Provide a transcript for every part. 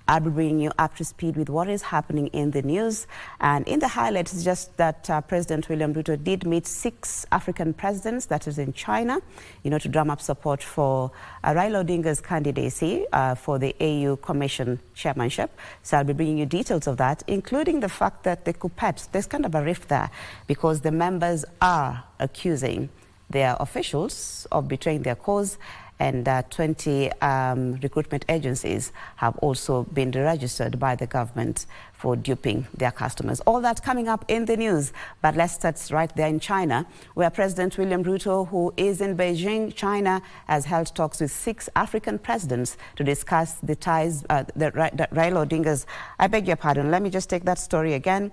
I'll be bringing you up to speed with what is happening in the news. And in the highlights, it's just that President William Ruto did meet 6 African presidents, that is in China, to drum up support for Raila Odinga's candidacy for the AU Commission chairmanship. So I'll be bringing you details of that, including the fact that the Kuppet, there's kind of a rift there because the members are accusing their officials of betraying their cause, and 20 recruitment agencies have also been registered by the government for duping their customers. All that coming up in the news. But let's start right there in China, where President William Ruto, who is in Beijing, China, has held talks with 6 African presidents to discuss the ties, Raila Odinga's. I beg your pardon, let me just take that story again.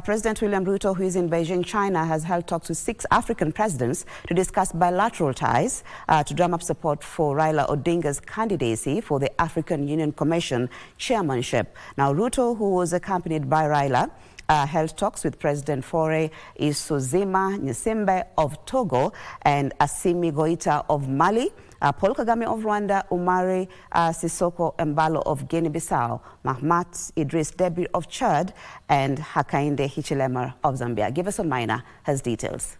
President William Ruto, who is in Beijing, China, has held talks with 6 African presidents to discuss bilateral ties to drum up support for Raila Odinga's candidacy for the African Union Commission chairmanship. Now, Ruto, who was accompanied by Raila, held talks with President Faure Isuzima Nyesimbe of Togo and Assimi Goita of Mali, Paul Kagame of Rwanda, Umari Sisoko Embalo of Guinea-Bissau, Mahamat Idris Deby of Chad, and Hakainde Hichilema of Zambia. Give us a minor has details.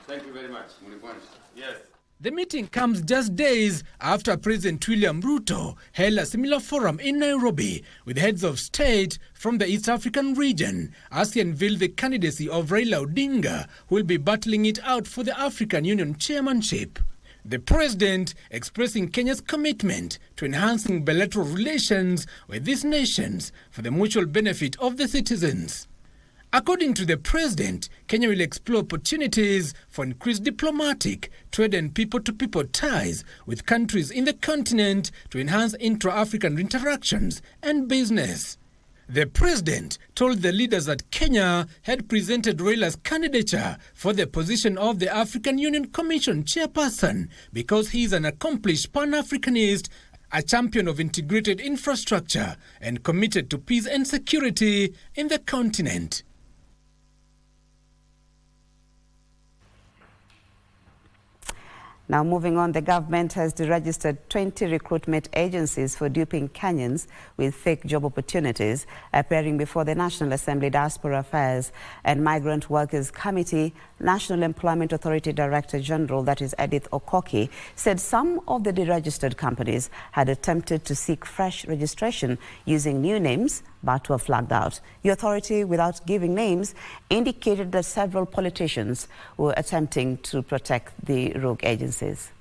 Thank you very much. Yes. The meeting comes just days after President William Ruto held a similar forum in Nairobi with heads of state from the East African region as he unveiled the candidacy of Raila Odinga, who will be battling it out for the African Union chairmanship. The president expressing Kenya's commitment to enhancing bilateral relations with these nations for the mutual benefit of the citizens. According to the president, Kenya will explore opportunities for increased diplomatic, trade and people-to-people ties with countries in the continent to enhance intra-African interactions and business. The president told the leaders that Kenya had presented Raila's candidature for the position of the African Union Commission chairperson because he is an accomplished Pan-Africanist, a champion of integrated infrastructure, and committed to peace and security in the continent. Now, moving on, the government has deregistered 20 recruitment agencies for duping Kenyans with fake job opportunities. Appearing before the National Assembly Diaspora Affairs and Migrant Workers Committee, National Employment Authority Director General, that is Edith Okoki, said some of the deregistered companies had attempted to seek fresh registration using new names but were flagged out. The authority, without giving names, indicated that several politicians were attempting to protect the rogue agencies.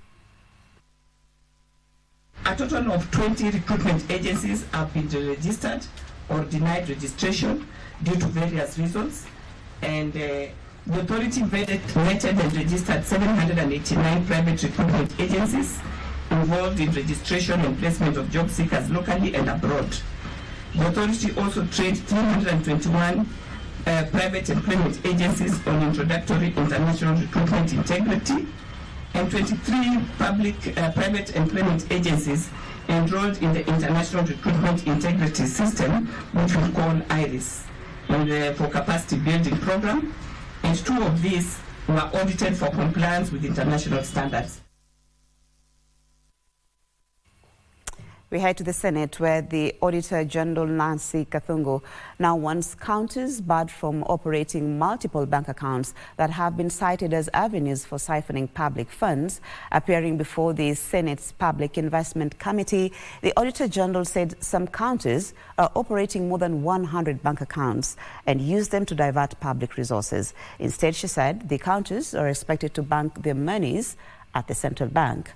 A total of 20 recruitment agencies have been registered or denied registration due to various reasons, and the authority vetted and registered 789 private recruitment agencies involved in registration and placement of job seekers locally and abroad. The authority also trained 321 private employment agencies on introductory international recruitment integrity, and 23 private employment agencies enrolled in the International Recruitment Integrity System, which we call IRIS, for capacity building program, and 2 of these were audited for compliance with international standards. We head to the Senate, where the Auditor General Nancy Kathungu now wants counters barred from operating multiple bank accounts that have been cited as avenues for siphoning public funds. Appearing before the Senate's Public Investment Committee, the Auditor General said some counters are operating more than 100 bank accounts and use them to divert public resources. Instead, she said, the counters are expected to bank their monies at the central bank.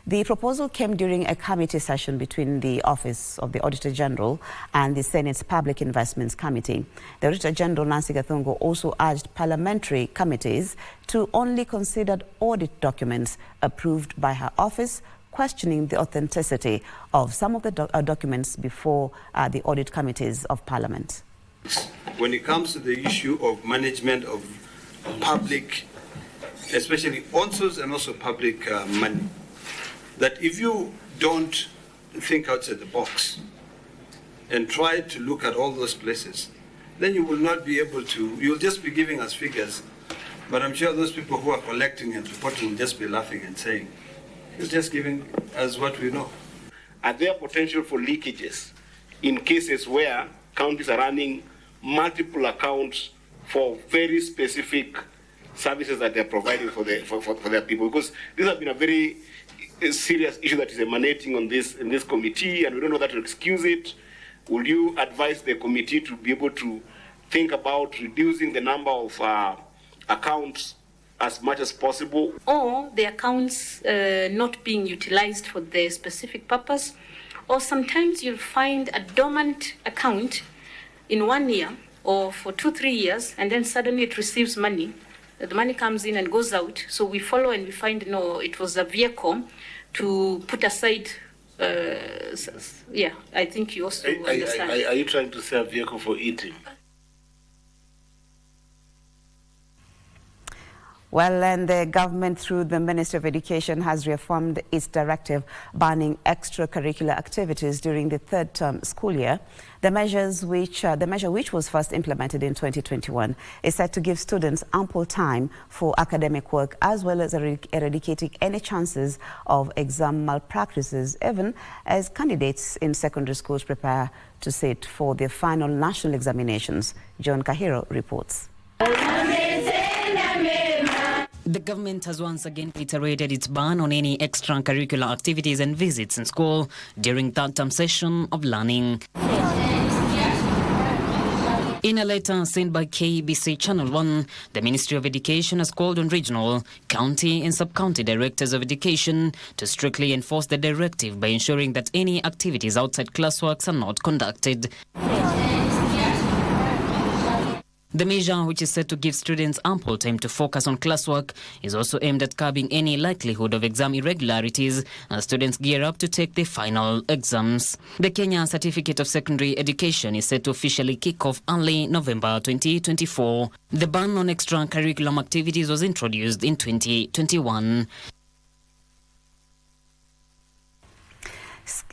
The proposal came during a committee session between the Office of the Auditor General and the Senate's Public Investments Committee. The Auditor General, Nancy Gathungu, also urged parliamentary committees to only consider audit documents approved by her office, questioning the authenticity of some of the documents before the audit committees of Parliament. When it comes to the issue of management of public, especially sponsors and also public money, that if you don't think outside the box and try to look at all those places, then you will not be able to, you'll just be giving us figures, but I'm sure those people who are collecting and reporting will just be laughing and saying, it's just giving us what we know. are there potential for leakages in cases where counties are running multiple accounts for very specific services that they're providing for their people? Because this has been a very serious issue that is emanating in this committee, and we don't know that to excuse it. Will you advise the committee to be able to think about reducing the number of accounts as much as possible? Or the accounts not being utilized for the specific purpose. Or sometimes you'll find a dormant account in 1 year or for 2-3 years, and then suddenly it receives money. The money comes in and goes out. So we follow and we find, no, it was a vehicle to put aside. Yeah, I think you also understand. Are you trying to say a vehicle for eating? Well, and the government, through the Ministry of Education, has reaffirmed its directive banning extracurricular activities during the third term school year. The measure, which was first implemented in 2021, is set to give students ample time for academic work, as well as eradicating any chances of exam malpractices, even as candidates in secondary schools prepare to sit for their final national examinations. John Kahiro reports. The government has once again reiterated its ban on any extracurricular activities and visits in school during third-term session of learning. In a letter sent by KBC Channel 1, the Ministry of Education has called on regional, county and sub-county directors of education to strictly enforce the directive by ensuring that any activities outside classworks are not conducted. The measure, which is set to give students ample time to focus on classwork, is also aimed at curbing any likelihood of exam irregularities as students gear up to take their final exams. The Kenya Certificate of Secondary Education is set to officially kick off early November 2024. The ban on extracurricular activities was introduced in 2021.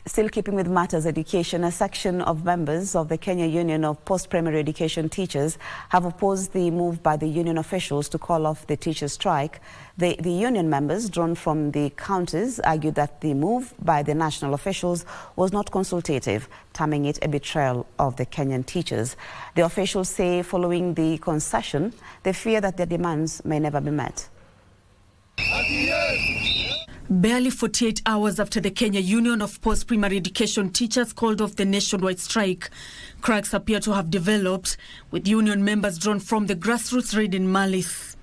Still keeping with matters education, a section of members of the Kenya Union of Post-Primary Education Teachers have opposed the move by the union officials to call off the teachers' strike. The union members, drawn from the counties, argued that the move by the national officials was not consultative, terming it a betrayal of the Kenyan teachers. The officials say following the concession, they fear that their demands may never be met. Barely 48 hours after the Kenya Union of Post-Primary Education Teachers called off the nationwide strike, cracks appear to have developed, with union members drawn from the grassroots reading malice.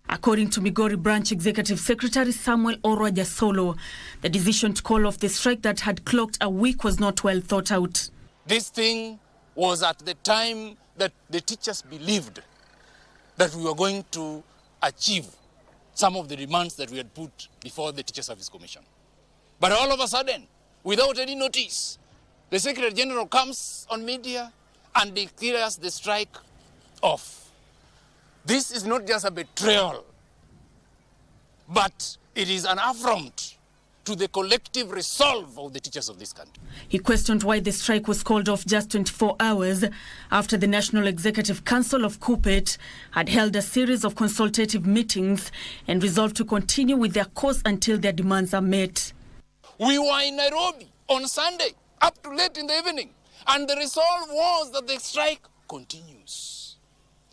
According to Migori Branch Executive Secretary Samuel Orwa Jasolo, the decision to call off the strike that had clocked a week was not well thought out. This thing was at the time that the teachers believed that we were going to achieve some of the demands that we had put before the Teacher Service Commission. But all of a sudden, without any notice, the Secretary General comes on media and declares the strike off. This is not just a betrayal, but it is an affront to the collective resolve of the teachers of this country. He questioned why the strike was called off just 24 hours after the National Executive Council of KUPPET had held a series of consultative meetings and resolved to continue with their course until their demands are met. We were in Nairobi on Sunday, up to late in the evening, and the resolve was that the strike continues.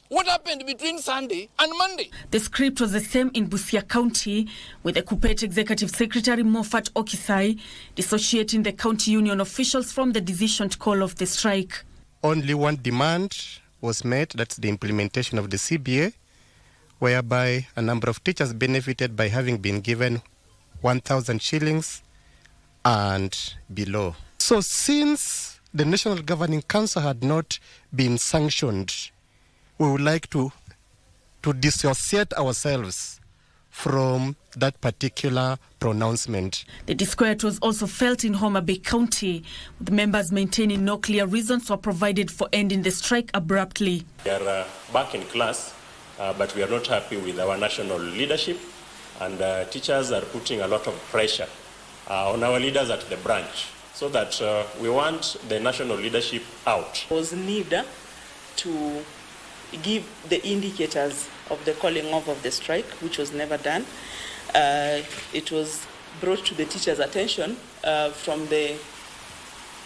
What happened between Sunday and Monday? The script was the same in Busia County, with the KUPPET Executive Secretary Moffat Okisai dissociating the county union officials from the decision to call off the strike. Only one demand was met, that's the implementation of the CBA, whereby a number of teachers benefited by having been given 1,000 shillings and below. So since the National Governing Council had not been sanctioned, we would like to dissociate ourselves from that particular pronouncement. The disquiet was also felt in Homa Bay County, with members maintaining no clear reasons were provided for ending the strike abruptly. We are back in class, but we are not happy with our national leadership, and teachers are putting a lot of pressure on our leaders at the branch, so that we want the national leadership out. It was needed to give the indicators of the calling off of the strike, which was never done. It was brought to the teachers' attention from the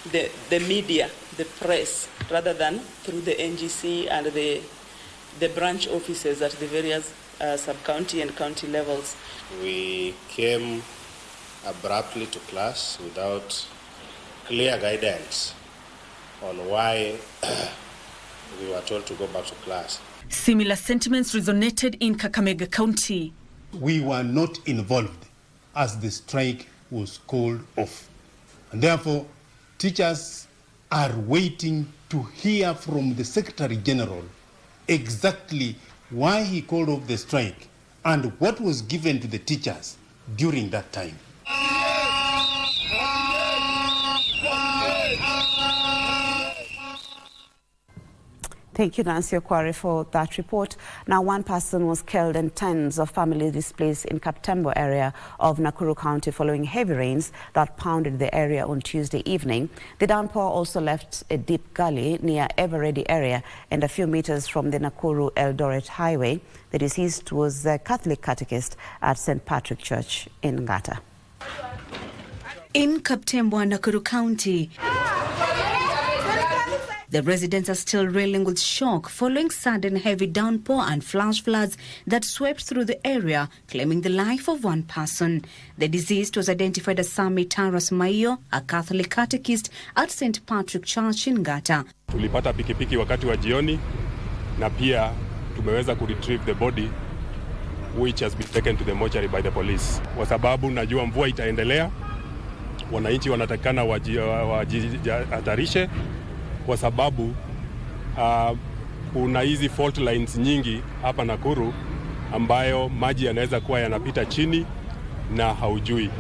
the media, the press, rather than through the NGC and the branch offices at the various sub-county and county levels. We came abruptly to class without clear guidance on why we were told to go back to class. Similar sentiments resonated in Kakamega County. We were not involved as the strike was called off. And therefore, teachers are waiting to hear from the Secretary General exactly why he called off the strike and what was given to the teachers during that time. Thank you, Nancy Okwari, for that report. Now, one person was killed and tens of families displaced in Kaptembo area of Nakuru County following heavy rains that pounded the area on Tuesday evening. The downpour also left a deep gully near Everready area and a few meters from the Nakuru Eldoret Highway. The deceased was a Catholic catechist at St. Patrick Church in Ngata. In Kaptembo, Nakuru County, the residents are still reeling with shock following sudden heavy downpour and flash floods that swept through the area, claiming the life of one person. The deceased was identified as Sami Taras Maiyo, a Catholic catechist at St. Patrick Church in Ngata. Tulipata pikipiki wakati wa jioni na pia tumeweza kuretrieve the body which has been taken to the mortuary by the police. Kwa sababu najua mvua itaendelea, wananchi wanatakana wajihatarishe kwa sababu kuna hizi fault lines nyingi hapa Nakuru ambayo maji yanaweza kuwa yanapita chini na haujui.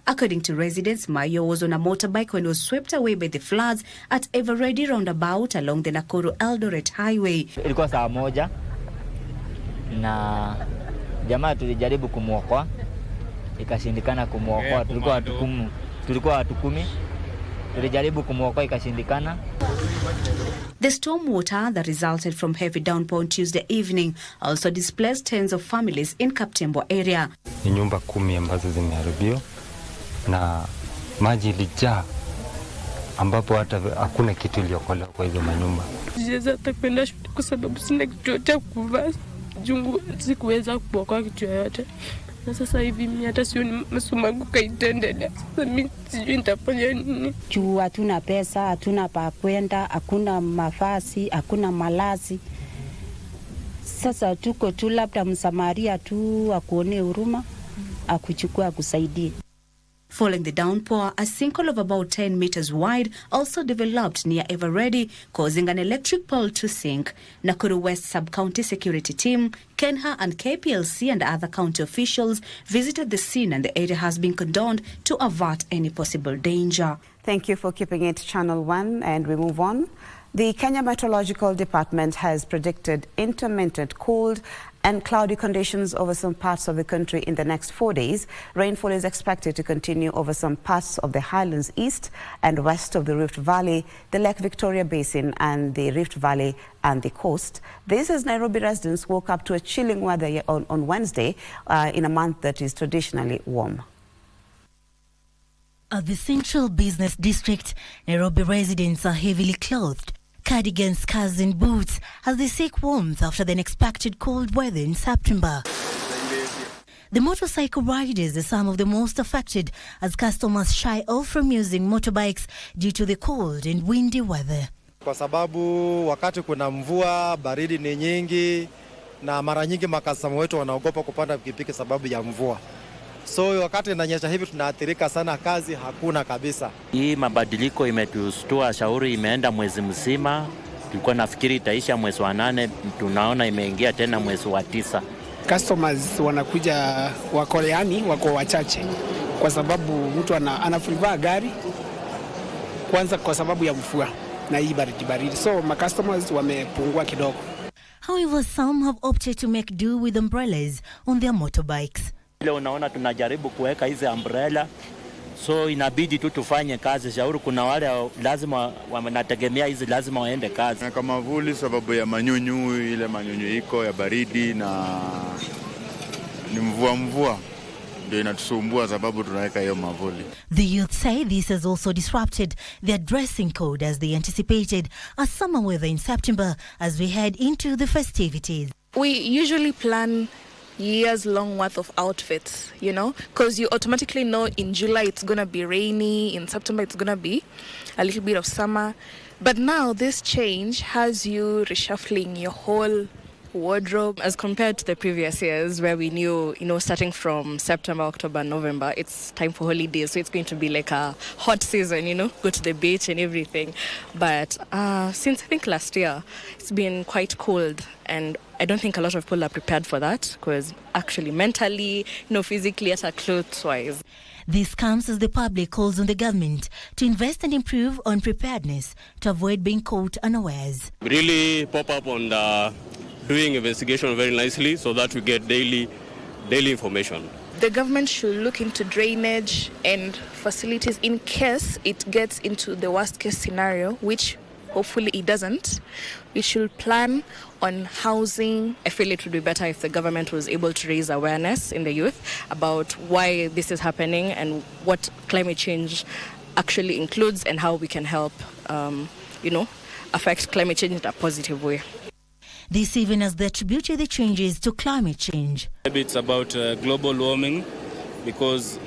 According to residents, Mayo was on a motorbike when he was swept away by the floods at Everready roundabout along the Nakuru Eldoret Highway. Ilikuwa saa 1 na jamaa tulijaribu kumuokoa, ikashindikana kumuokoa. Tulikuwa watu 10. The storm water that resulted from heavy downpour on Tuesday evening also displaced tens of families in Kaptembo area. Ni nyumba 10 ambazo zimeharibiwa na maji ilijaa ambapo hata hakuna kitu iliyokolewa kwa hizo manyumba. Sijaweza hata kwenda shule kwa sababu sina kitu cha kuvaa. Jungu sikuweza kuokoa kitu yoyote. Na sasa hivi mimi hata sioni masomo yangu kaendelea. Sasa mimi sijui nitafanya nini. Juu hatuna pesa, hatuna pa kwenda, hakuna mavazi, hakuna malazi. Sasa tuko tu labda msamaria tu akuone huruma, akuchukua akusaidie. Following the downpour, a sinkhole of about 10 meters wide also developed near Everready, causing an electric pole to sink. Nakuru West Sub-County Security Team, Kenha and KPLC and other county officials visited the scene, and the area has been cordoned to avert any possible danger. Thank you for keeping it Channel 1, and we move on. The Kenya Meteorological Department has predicted intermittent cold and cloudy conditions over some parts of the country in the next 4 days. Rainfall is expected to continue over some parts of the highlands east and west of the Rift Valley, the Lake Victoria Basin and the Rift Valley and the coast. This as Nairobi residents woke up to a chilling weather on Wednesday in a month that is traditionally warm. At the Central Business District, Nairobi residents are heavily clothed, cardigans, scarves and boots as they seek warmth after the unexpected cold weather in September. The motorcycle riders are some of the most affected as customers shy off from using motorbikes due to the cold and windy weather. Kwa sababu wakati kuna mvua, baridi ni nyingi na mara nyingi makasama wetu wanaogopa kupanda pikipiki sababu ya mvua. So wakati inanyesha hivi tunaathirika sana, kazi hakuna kabisa. Hii mabadiliko imetustua, shauri imeenda mwezi mzima. Tulikuwa nafikiri itaisha mwezi wa 8, tunaona imeingia tena mwezi wa 9. Customers wanakuja Wakoreani wako wachache kwa sababu mtu anaprefer gari kwanza kwa sababu ya mvua na hii baridi. So my customers wamepungua kidogo. However, some have opted to make do with umbrellas on their motorbikes. Ile unaona tunajaribu kuweka hizi umbrella, so inabidi tu tufanye kazi. Shauri kuna wale lazima wanategemea hizi, lazima waende kazi. Na kama vuli sababu ya manyunyu, ile manyunyu iko ya baridi na ni mvua ndio inatusumbua sababu tunaweka hiyo mavuli. The youth say this has also disrupted their dressing code as they anticipated a summer weather in September as we head into the festivities. We usually plan years-long worth of outfits, you know, because you automatically know in July it's going to be rainy, in September it's going to be a little bit of summer. But now this change has you reshuffling your whole wardrobe. As compared to the previous years where we knew, you know, starting from September, October, November, it's time for holidays. So it's going to be like a hot season, you know, go to the beach and everything. But since I think last year, it's been quite cold, and I don't think a lot of people are prepared for that, because actually mentally, you know, physically, at clothes-wise. This comes as the public calls on the government to invest and improve on preparedness to avoid being caught unawares. Really pop up on the doing investigation very nicely so that we get daily information. The government should look into drainage and facilities in case it gets into the worst case scenario, which hopefully it doesn't. We should plan on housing. I feel it would be better if the government was able to raise awareness in the youth about why this is happening and what climate change actually includes and how we can help, you know, affect climate change in a positive way. This even as they attributed the changes to climate change. Maybe it's about global warming because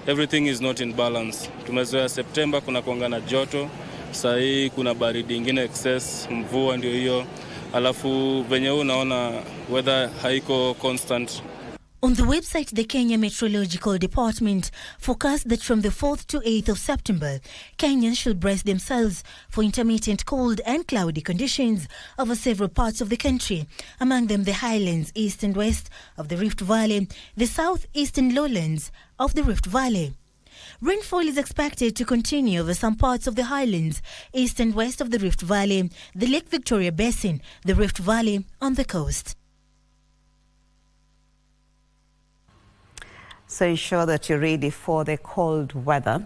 everything is not in balance. Tumezoea September kuna kuanga na joto, saa hii kuna baridi ingine excess, mvua ndio hiyo. Alafu venye unaona weather haiko constant. On the website, the Kenya Meteorological Department forecast that from the 4th to 8th of September, Kenyans should brace themselves for intermittent cold and cloudy conditions over several parts of the country, among them the highlands east and west of the Rift Valley, the southeastern lowlands of the Rift Valley. Rainfall is expected to continue over some parts of the highlands east and west of the Rift Valley, the Lake Victoria Basin, the Rift Valley on the coast. So ensure that you're ready for the cold weather.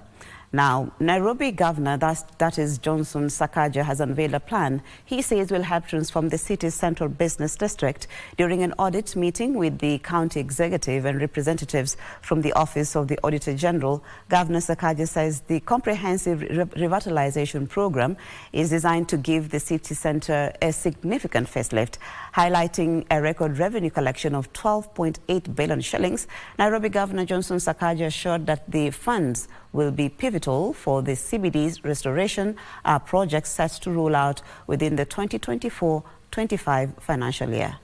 Now, Nairobi Governor, that is Johnson Sakaja, has unveiled a plan he says will help transform the city's central business district. During an audit meeting with the county executive and representatives from the Office of the Auditor General, Governor Sakaja says the comprehensive revitalization program is designed to give the city centre a significant facelift. Highlighting a record revenue collection of 12.8 billion shillings, Nairobi Governor Johnson Sakaja assured that the funds will be pivotal for the CBD's restoration project set to roll out within the 2024-25 financial year.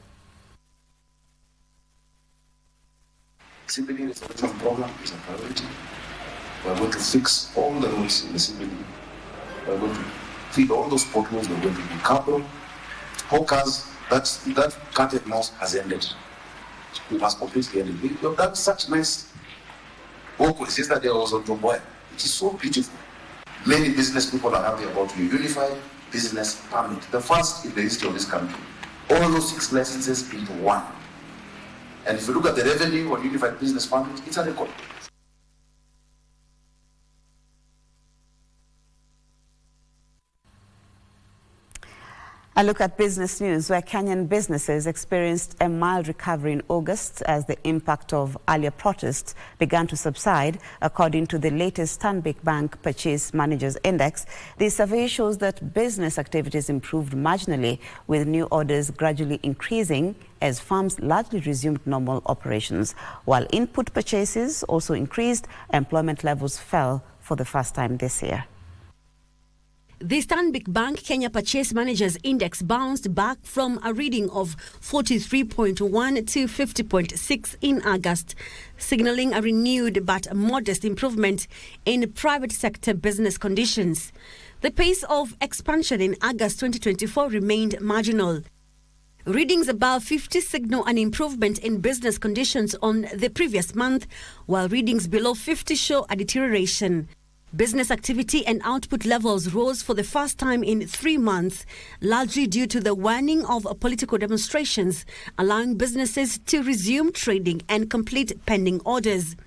CBD restoration program is a priority. We are going to fix all the roads in the CBD. We are going to feed all those potholes. We are going to do carbon. Hawkers, that cat mouse has ended. We must completely end it. We have done such nice walkways. Yesterday I was on Tomboya. It is so beautiful. Many business people are happy about your unified business permit. The first in the history of this country. All those 6 licenses into one. And if you look at the revenue on unified business permit, it's a record. A look at business news, where Kenyan businesses experienced a mild recovery in August as the impact of earlier protests began to subside, according to the latest Stanbic Bank Purchase Managers Index. The survey shows that business activities improved marginally, with new orders gradually increasing as firms largely resumed normal operations. While input purchases also increased, employment levels fell for the first time this year. The Stanbic Bank Kenya Purchase Managers Index bounced back from a reading of 43.1 to 50.6 in August, signaling a renewed but modest improvement in private sector business conditions. The pace of expansion in August 2024 remained marginal. Readings above 50 signal an improvement in business conditions on the previous month, while readings below 50 show a deterioration. Business activity and output levels rose for the first time in 3 months, largely due to the waning of political demonstrations, allowing businesses to resume trading and complete pending orders.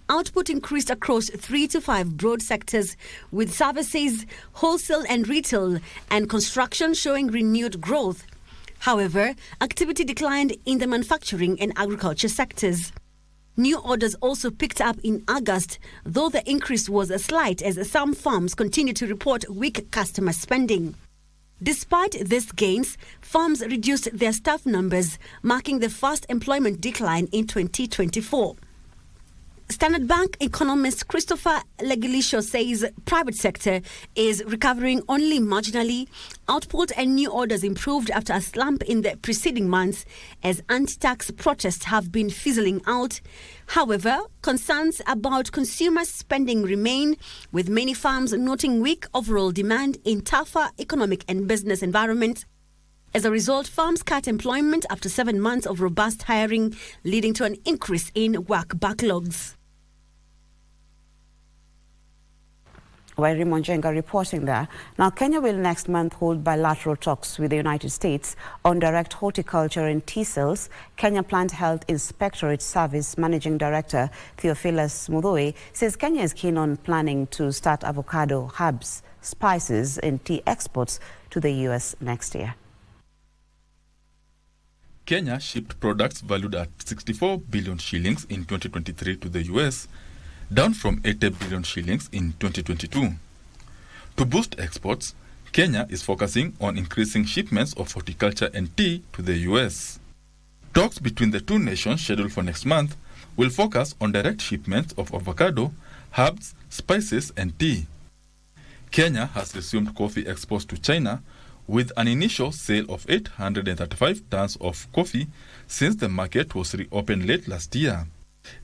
Output increased across 3 to 5 broad sectors, with services, wholesale and retail, and construction showing renewed growth. However, activity declined in the manufacturing and agriculture sectors. New orders also picked up in August, though the increase was slight as some firms continue to report weak customer spending. Despite these gains, firms reduced their staff numbers, marking the first employment decline in 2024. Standard Bank economist Christopher Legilisho says private sector is recovering only marginally. Output and new orders improved after a slump in the preceding months as anti-tax protests have been fizzling out. However, concerns about consumer spending remain, with many firms noting weak overall demand in tougher economic and business environments. As a result, firms cut employment after 7 months of robust hiring, leading to an increase in work backlogs. Raymond Jenga reporting there. Now, Kenya will next month hold bilateral talks with the United States on direct horticulture and tea sales. Kenya Plant Health Inspectorate Service Managing Director Theophilus Muthoi says Kenya is keen on planning to start avocado, herbs, spices and tea exports to the U.S. next year. Kenya shipped products valued at 64 billion shillings in 2023 to the U.S., down from 80 billion shillings in 2022. To boost exports, Kenya is focusing on increasing shipments of horticulture and tea to the US. Talks between the two nations scheduled for next month will focus on direct shipments of avocado, herbs, spices and tea. Kenya has resumed coffee exports to China with an initial sale of 835 tons of coffee since the market was reopened late last year.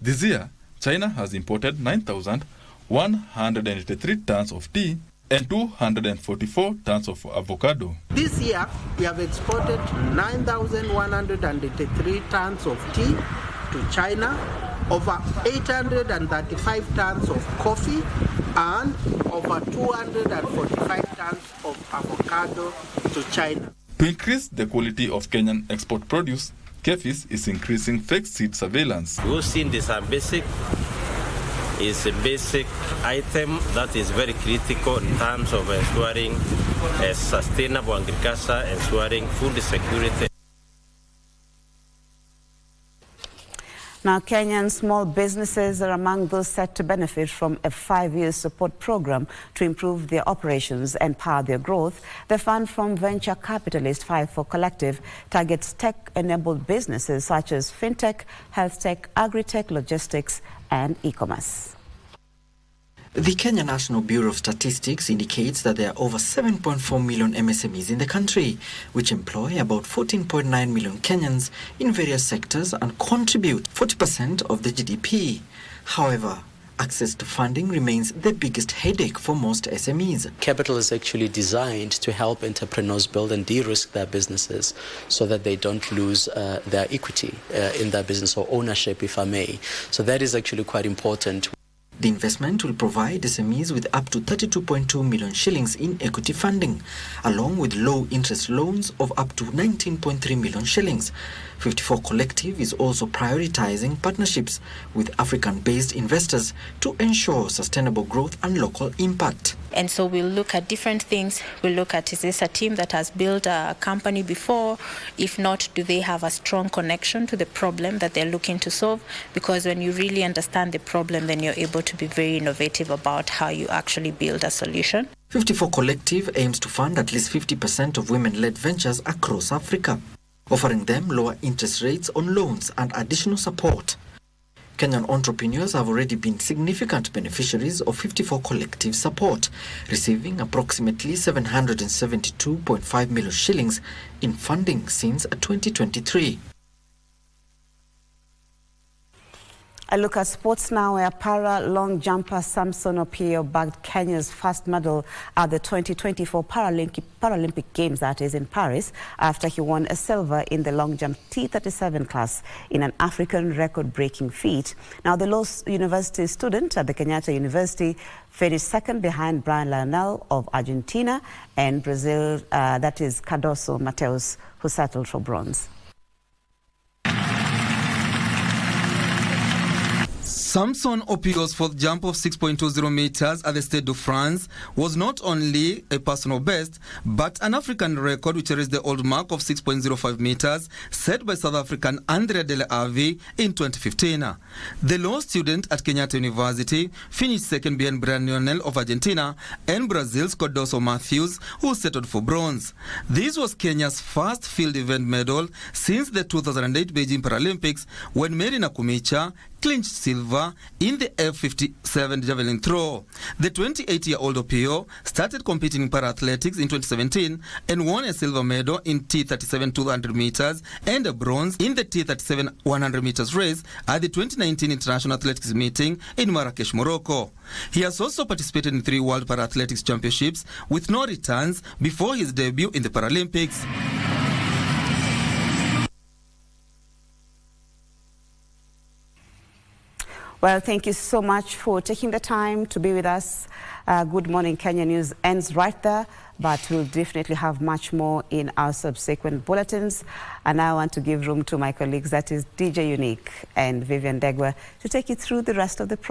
This year, China has imported 9,183 tons of tea and 244 tons of avocado. This year, we have exported 9,183 tons of tea to China, over 835 tons of coffee, and over 245 tons of avocado to China. To increase the quality of Kenyan export produce, KEFIS is increasing fake seed surveillance. We've seen this is a basic item that is very critical in terms of ensuring sustainable agriculture, ensuring food security. Now, Kenyan small businesses are among those set to benefit from a 5-year support program to improve their operations and power their growth. The fund from venture capitalist 54 Collective targets tech-enabled businesses such as fintech, health tech, agri-tech, logistics, and e-commerce. The Kenya National Bureau of Statistics indicates that there are over 7.4 million MSMEs in the country, which employ about 14.9 million Kenyans in various sectors and contribute 40% of the GDP. However, access to funding remains the biggest headache for most SMEs. Capital is actually designed to help entrepreneurs build and de-risk their businesses so that they don't lose their equity in their business, or ownership, if I may. So that is actually quite important. The investment will provide SMEs with up to 32.2 million shillings in equity funding, along with low-interest loans of up to 19.3 million shillings. 54 Collective is also prioritizing partnerships with African-based investors to ensure sustainable growth and local impact. And so we'll look at different things. We'll look at, is this a team that has built a company before? If not, do they have a strong connection to the problem that they're looking to solve? Because when you really understand the problem, then you're able to be very innovative about how you actually build a solution. 54 Collective aims to fund at least 50% of women-led ventures across Africa, offering them lower interest rates on loans and additional support. Kenyan entrepreneurs have already been significant beneficiaries of 54 Collective support, receiving approximately 772.5 million shillings in funding since 2023. A look at sports now, where para long jumper Samson Opiyo bagged Kenya's first medal at the 2024 Paralympic Games, that is in Paris, after he won a silver in the long jump T37 class in an African record-breaking feat. Now, the Law University student at the Kenyatta University finished second behind Brian Lionel of Argentina and Brazil, that is Cardoso Mateus, who settled for bronze. Samson Opio's fourth jump of 6.20 meters at the Stade de France was not only a personal best, but an African record which raised the old mark of 6.05 meters set by South African Andrea Dele Avi in 2015. The law student at Kenyatta University finished second behind Brian Lionel of Argentina and Brazil's Cordoso Matthews, who settled for bronze. This was Kenya's first field event medal since the 2008 Beijing Paralympics, when Mary Nakumicha clinched silver in the F57 javelin throw. The 28-year-old Opio started competing in para-athletics in 2017 and won a silver medal in T37 200 meters and a bronze in the T37 100 meters race at the 2019 International Athletics meeting in Marrakesh, Morocco. He has also participated in 3 World Para-Athletics Championships with no returns before his debut in the Paralympics. Well, thank you so much for taking the time to be with us. Good Morning Kenya News ends right there, but we'll definitely have much more in our subsequent bulletins. And I want to give room to my colleagues, that is DJ Unique and Vivian Degwa, to take you through the rest of the program.